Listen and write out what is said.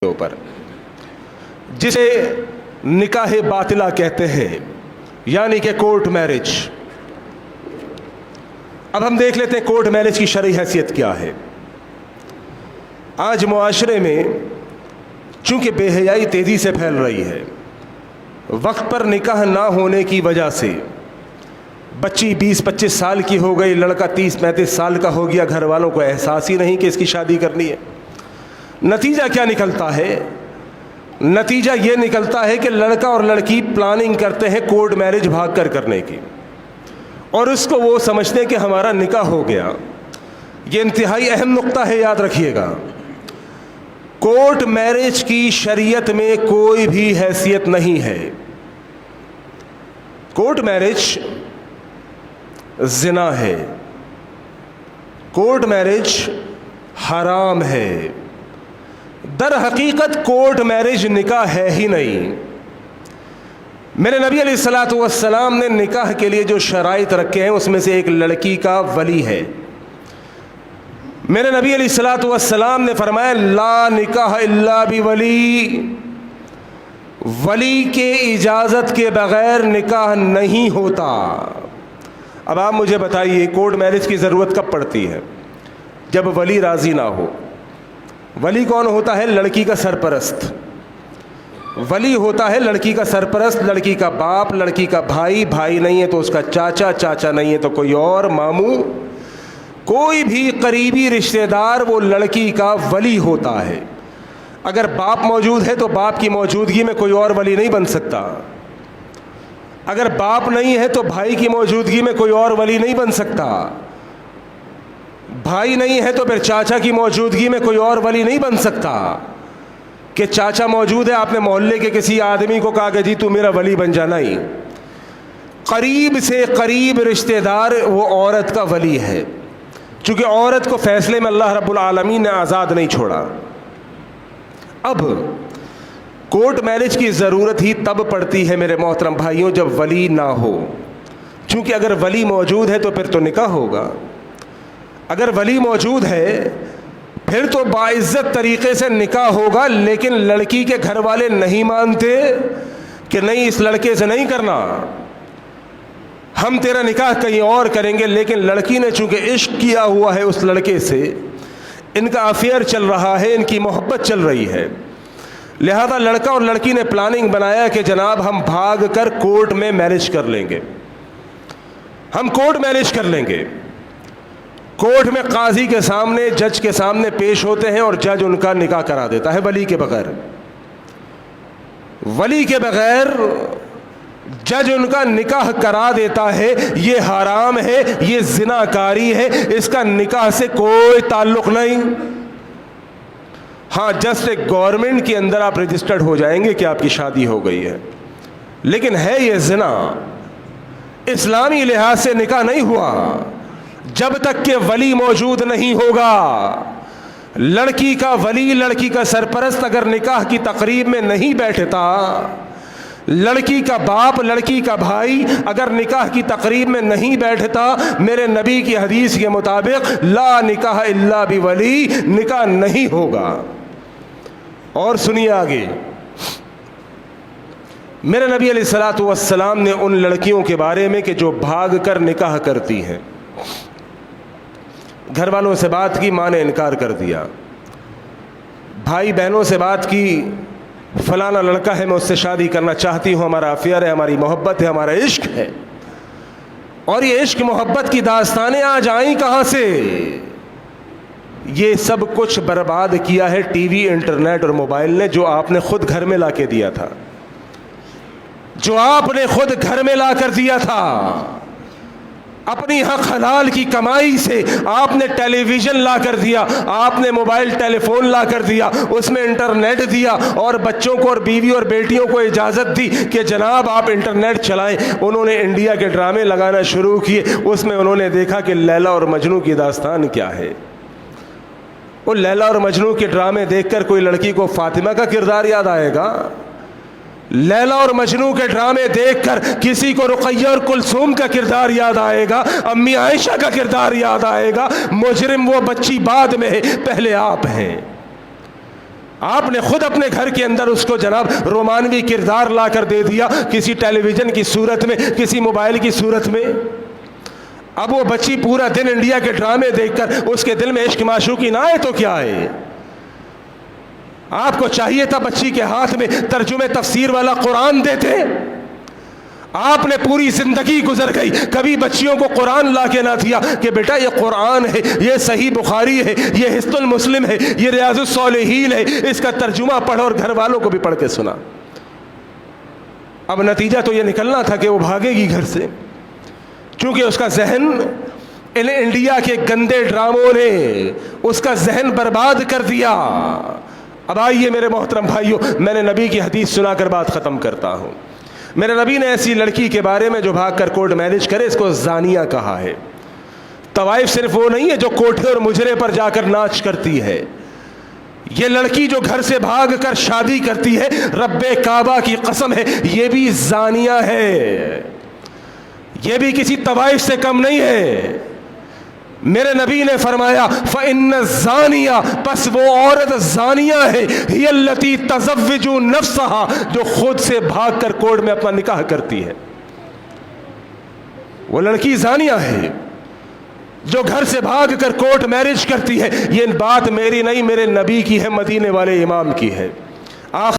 اوپر جسے نکاح باطلہ کہتے ہیں، یعنی کہ کورٹ میرج۔ اب ہم دیکھ لیتے ہیں کورٹ میرج کی شرعی حیثیت کیا ہے۔ آج معاشرے میں چونکہ بے حیائی تیزی سے پھیل رہی ہے، وقت پر نکاح نہ ہونے کی وجہ سے بچی 20-25 سال کی ہو گئی، لڑکا 30-35 سال کا ہو گیا، گھر والوں کو احساس ہی نہیں کہ اس کی شادی کرنی ہے۔ نتیجہ کیا نکلتا ہے؟ نتیجہ یہ نکلتا ہے کہ لڑکا اور لڑکی پلاننگ کرتے ہیں کورٹ میرج بھاگ کر کرنے کی، اور اس کو وہ سمجھتے ہیں کہ ہمارا نکاح ہو گیا۔ یہ انتہائی اہم نقطہ ہے، یاد رکھیے گا۔ کورٹ میرج کی شریعت میں کوئی بھی حیثیت نہیں ہے۔ کورٹ میرج زنا ہے، کورٹ میرج حرام ہے۔ در حقیقت کورٹ میرج نکاح ہے ہی نہیں۔ میرے نبی علیہ الصلوۃ والسلام نے نکاح کے لیے جو شرائط رکھے ہیں اس میں سے ایک لڑکی کا ولی ہے۔ میرے نبی علیہ الصلوۃ والسلام نے فرمایا لا نکاح الا بولی، ولی کے اجازت کے بغیر نکاح نہیں ہوتا۔ اب آپ مجھے بتائیے کورٹ میرج کی ضرورت کب پڑتی ہے؟ جب ولی راضی نہ ہو۔ ولی کون ہوتا ہے؟ لڑکی کا سرپرست۔ ولی ہوتا ہے لڑکی کا سرپرست، لڑکی کا باپ، لڑکی کا بھائی، بھائی نہیں ہے تو اس کا چاچا، چاچا نہیں ہے تو کوئی اور ماموں، کوئی بھی قریبی رشتہ دار وہ لڑکی کا ولی ہوتا ہے۔ اگر باپ موجود ہے تو باپ کی موجودگی میں کوئی اور ولی نہیں بن سکتا۔ اگر باپ نہیں ہے تو بھائی کی موجودگی میں کوئی اور ولی نہیں بن سکتا۔ بھائی نہیں ہے تو پھر چاچا کی موجودگی میں کوئی اور ولی نہیں بن سکتا۔ کہ چاچا موجود ہے، آپ نے محلے کے کسی آدمی کو کہا کہ جی تو میرا ولی بن جانا ہی۔ قریب سے قریب رشتہ دار وہ عورت کا ولی ہے، چونکہ عورت کو فیصلے میں اللہ رب العالمین نے آزاد نہیں چھوڑا۔ اب کورٹ میرج کی ضرورت ہی تب پڑتی ہے میرے محترم بھائیوں جب ولی نہ ہو، چونکہ اگر ولی موجود ہے تو پھر تو نکاح ہوگا۔ اگر ولی موجود ہے پھر تو باعزت طریقے سے نکاح ہوگا، لیکن لڑکی کے گھر والے نہیں مانتے کہ نہیں اس لڑکے سے نہیں کرنا، ہم تیرا نکاح کہیں اور کریں گے۔ لیکن لڑکی نے چونکہ عشق کیا ہوا ہے اس لڑکے سے، ان کا افیئر چل رہا ہے، ان کی محبت چل رہی ہے، لہذا لڑکا اور لڑکی نے پلاننگ بنایا کہ جناب ہم بھاگ کر کورٹ میں میرج کر لیں گے، ہم کورٹ میرج کر لیں گے۔ کورٹ میں قاضی کے سامنے، جج کے سامنے پیش ہوتے ہیں اور جج ان کا نکاح کرا دیتا ہے ولی کے بغیر۔ ولی کے بغیر جج ان کا نکاح کرا دیتا ہے۔ یہ حرام ہے، یہ زناکاری ہے، اس کا نکاح سے کوئی تعلق نہیں۔ ہاں جسٹ ایک گورنمنٹ کے اندر آپ رجسٹرڈ ہو جائیں گے کہ آپ کی شادی ہو گئی ہے، لیکن ہے یہ زنا، اسلامی لحاظ سے نکاح نہیں ہوا جب تک کہ ولی موجود نہیں ہوگا۔ لڑکی کا ولی، لڑکی کا سرپرست اگر نکاح کی تقریب میں نہیں بیٹھتا، لڑکی کا باپ، لڑکی کا بھائی اگر نکاح کی تقریب میں نہیں بیٹھتا، میرے نبی کی حدیث کے مطابق لا نکاح الا بولی، نکاح نہیں ہوگا۔ اور سنیے آگے، میرے نبی علیہ الصلوۃ والسلام نے ان لڑکیوں کے بارے میں کہ جو بھاگ کر نکاح کرتی ہیں، گھر والوں سے بات کی، ماں نے انکار کر دیا، بھائی بہنوں سے بات کی، فلانا لڑکا ہے میں اس سے شادی کرنا چاہتی ہوں، ہمارا افیئر ہے، ہماری محبت ہے، ہمارا عشق ہے، اور یہ عشق محبت کی داستانیں آج آئیں کہاں سے؟ یہ سب کچھ برباد کیا ہے ٹی وی، انٹرنیٹ اور موبائل نے، جو آپ نے خود گھر میں لا کے دیا تھا، جو آپ نے خود گھر میں لا کر دیا تھا۔ اپنی حق حلال کی کمائی سے آپ نے ٹیلی ویژن لا کر دیا، آپ نے موبائل ٹیلی فون لا کر دیا، اس میں انٹرنیٹ دیا، اور بچوں کو اور بیوی اور بیٹیوں کو اجازت دی کہ جناب آپ انٹرنیٹ چلائیں۔ انہوں نے انڈیا کے ڈرامے لگانا شروع کیے، اس میں انہوں نے دیکھا کہ لیلا اور مجنو کی داستان کیا ہے۔ وہ لیلا اور مجنو کے ڈرامے دیکھ کر کوئی لڑکی کو فاطمہ کا کردار یاد آئے گا؟ لیلا اور مجنو کے ڈرامے دیکھ کر کسی کو رقیہ اور کلثوم کا کردار یاد آئے گا؟ امی عائشہ کا کردار یاد آئے گا؟ مجرم وہ بچی بعد میں ہے، پہلے آپ ہیں۔ آپ نے خود اپنے گھر کے اندر اس کو جناب رومانوی کردار لا کر دے دیا، کسی ٹیلی ویژن کی صورت میں، کسی موبائل کی صورت میں۔ اب وہ بچی پورا دن انڈیا کے ڈرامے دیکھ کر اس کے دل میں عشق معشوقی نہ آئے تو کیا آئے؟ آپ کو چاہیے تھا بچی کے ہاتھ میں ترجمے تفسیر والا قرآن دیتے۔ آپ نے پوری زندگی گزر گئی، کبھی بچیوں کو قرآن لا کے نہ دیا کہ بیٹا یہ قرآن ہے، یہ صحیح بخاری ہے، یہ حصن المسلم ہے، یہ ریاض الصالحین ہے، اس کا ترجمہ پڑھو اور گھر والوں کو بھی پڑھ کے سنا۔ اب نتیجہ تو یہ نکلنا تھا کہ وہ بھاگے گی گھر سے، چونکہ اس کا ذہن ان انڈیا کے گندے ڈراموں نے اس کا ذہن برباد کر دیا۔ اب آئیے میرے محترم بھائیوں، میں نے نبی کی حدیث سنا کر بات ختم کرتا ہوں۔ میرے نبی نے ایسی لڑکی کے بارے میں جو بھاگ کر کورٹ میرج کرے اس کو زانیہ کہا ہے۔ طوائف صرف وہ نہیں ہے جو کوٹھے اور مجرے پر جا کر ناچ کرتی ہے، یہ لڑکی جو گھر سے بھاگ کر شادی کرتی ہے، رب کعبہ کی قسم ہے یہ بھی زانیہ ہے، یہ بھی کسی طوائف سے کم نہیں ہے۔ میرے نبی نے فرمایا فَإِنَّ الزَّانِيَةَ، پس وہ عورت زانیہ ہے، هِيَ الَّتِي تَزَوِّجُ نَفْسَهَا، جو خود سے بھاگ کر کورٹ میں اپنا نکاح کرتی ہے۔ وہ لڑکی زانیہ ہے جو گھر سے بھاگ کر کورٹ میرج کرتی ہے۔ یہ بات میری نہیں، میرے نبی کی ہے، مدینے والے امام کی ہے۔